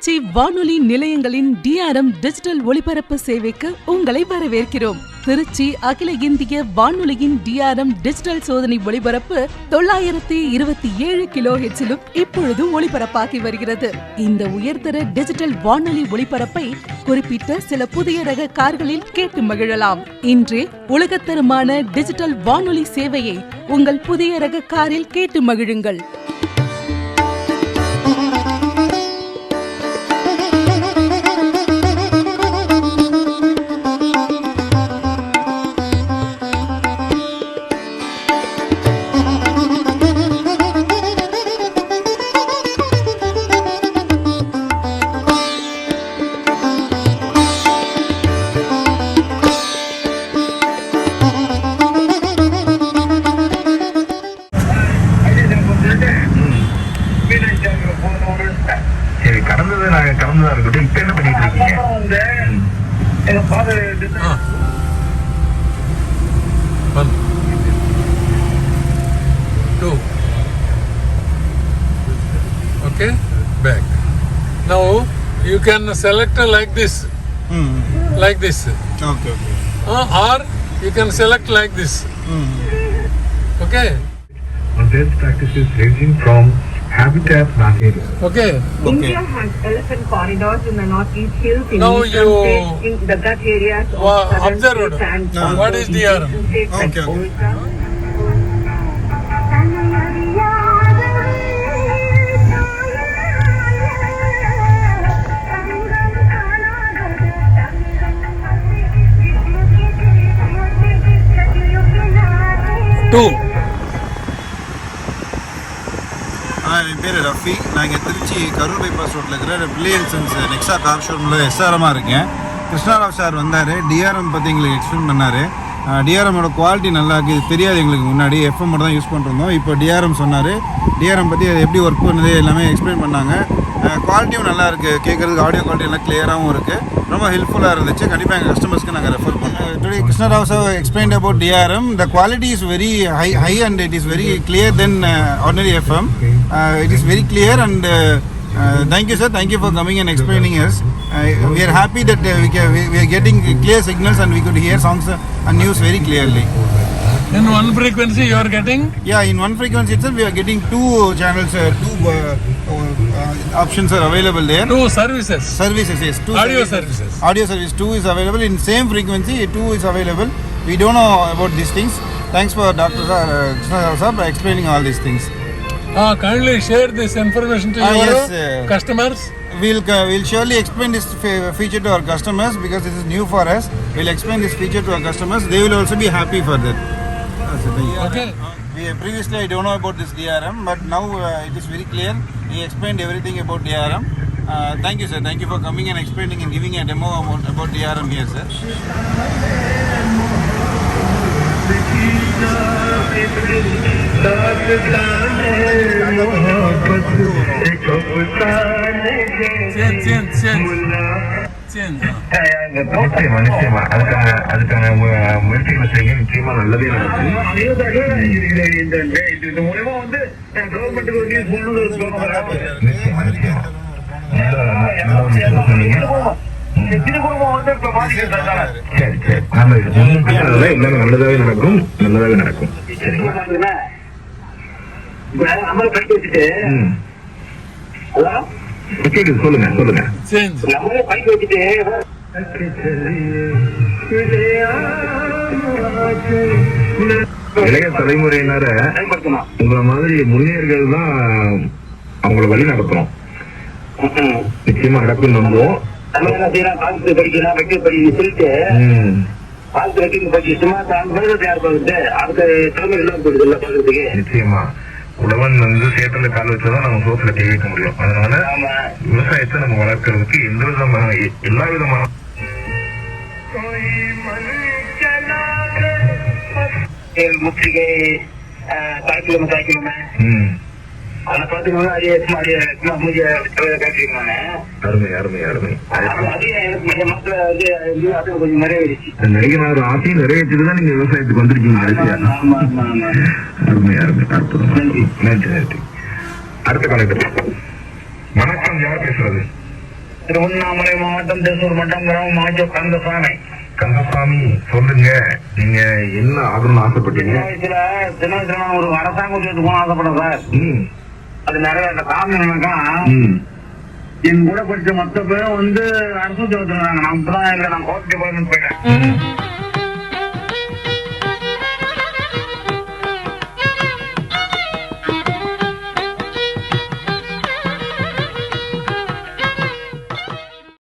திருச்சி வானொலி நிலையங்களின் DRM digital ஒளிபரப்பு சேவைக்கு உங்களை வரவேற்கிறோம். திருச்சி அகில இந்திய வானொலியின் DRM டிஜிட்டல் சோதனை ஒளிபரப்பு 927 கிலோஹெர்ட்ஸிலும் இப்பொழுது ஒளிபரப்பாகி வருகிறது. இந்த உயர்தர டிஜிட்டல் வானொலி ஒளிபரப்பை குறிப்பிட்ட சில புதிய ரக கார்களில் கேட்டு மகிழலாம். இன்றே உலகத்தரமான டிஜிட்டல் வானொலி சேவையை உங்கள் புதிய ரக காரில் கேட்டு மகிழுங்கள். Okay, back. Now you can select like this, like this. Okay. Or you can select like this. Okay. Best practices ranging from habitat management. Okay. India has elephant corridors in the northeast hills in Now eastern you states, in the gut areas of southern observe states and what is DRM? states like Okay. Odisha. Two. என் பேர் ரஃபி. நான் இங்கே Trichy Karur bypass ரோட்டில் இருக்கிற billion sense Nexa car ஷோரூமில் SRMமாக இருக்கேன். Krishnarao sir வந்தார், DRM பற்றி எங்களுக்கு எக்ஸ்பிளைன் பண்ணார். DRMோட குவாலிட்டி நல்லா இருக்குது, இது தெரியாது எங்களுக்கு. முன்னாடி FM மட்டும் தான் யூஸ் பண்ணிருந்தோம். இப்போ DRM சொன்னார். DRM பற்றி அது எப்படி ஒர்க் பண்ணுது எல்லாமே எக்ஸ்பிளைன் பண்ணாங்க. குவாலிட்டியும் நல்லா இருக்குது, கேட்குறதுக்கு ஆடியோ குவாலிட்டி எல்லாம் கிளியராகவும் இருக்குது. ரொம்ப ஹெல்ப்ஃபுல்லாக இருந்துச்சு. கண்டிப்பாக எங்கள் கஸ்டமர்ஸ்க்கு நாங்கள் ரெஃபர் பண்ணோம். Today Krishnarao sir explained about DRM. The quality is very high and it is very clear than ordinary FM. It is very clear and thank you sir, thank you for coming and explaining us. We are happy that we are getting clear signals and we could hear songs and news very clearly. In one frequency you are getting? Yeah, in one frequency itself we are getting two channels, two options are available there. Two services. Services, yes. Two Audio services. Audio service 2 is available in same frequency. 2 is available. We don't know about these things. Thanks for Dr. Krishna sir for explaining all these things. Kindly share this information to your yes, customers. We'll surely explain this feature to our customers because this is new for us. We'll explain this feature to our customers. They will also be happy for that. Okay. Previously I don't know about this DRM, but now it is very clear. He explained everything about DRM. Thank you sir. Thank you for coming and explaining and giving a demo about DRM here sir. நிச்சயமா அதுக்கான முயற்சிகளை செய்ய நிச்சயமா நல்லதே நடக்கும். இது மூலமா வந்து கவர்மெண்ட்டுக்கு நிச்சயமா சரி நல்லதாவே நடக்கும், நல்லதாவே நடக்கும். சொல்லுங்க. இளைய தலைமுறையினர உங்களை மாதிரி முன்னேறிகள் தான் அவங்கள வழி நடத்தணும். நிச்சயமா நடக்கும் நம்புவோம். நிச்சயமா உழவன் வந்து சேத்துல கால் வச்சாதான் நம்ம சோத்துல கை வைக்க முடியும். அதனால விவசாயத்தை நம்ம வளர்க்கறதுக்கு எல்லா விதமான முற்றுகை அதை பாத்தீங்கன்னா நடிகர் ஆசையும் நிறைவேற்றிட்டுதான் நீங்க விவசாயத்துக்கு வந்திருக்கீங்க. அருமை அற்புதம். நன்றி. அடுத்த கணக்கு. வணக்கம், யார் பேசுறது? திருவண்ணாமலை மாவட்டம் தேசூர் மட்டம் கிராமம் மாஜோ கந்தசாமி. கந்தசாமி சொல்லுங்க, நீங்க என்ன ஆகணும்னு ஆசைப்பட்டீங்க? சின்ன வயசுல நான் ஒரு அரசாங்க உத்தியோகத்துக்கு போன ஆசைப்பட்டேன் சார். அது நிறைய காரணம் என்னன்னாக்கா, என் கூட படிச்ச மொத்த பேரும் அரசு உத்தியோகத்துல இருந்தாங்க. நான் இப்பதான் இல்லை, நான் கோர்ட் டிபார்ட்மெண்ட் போயிட்டேன்.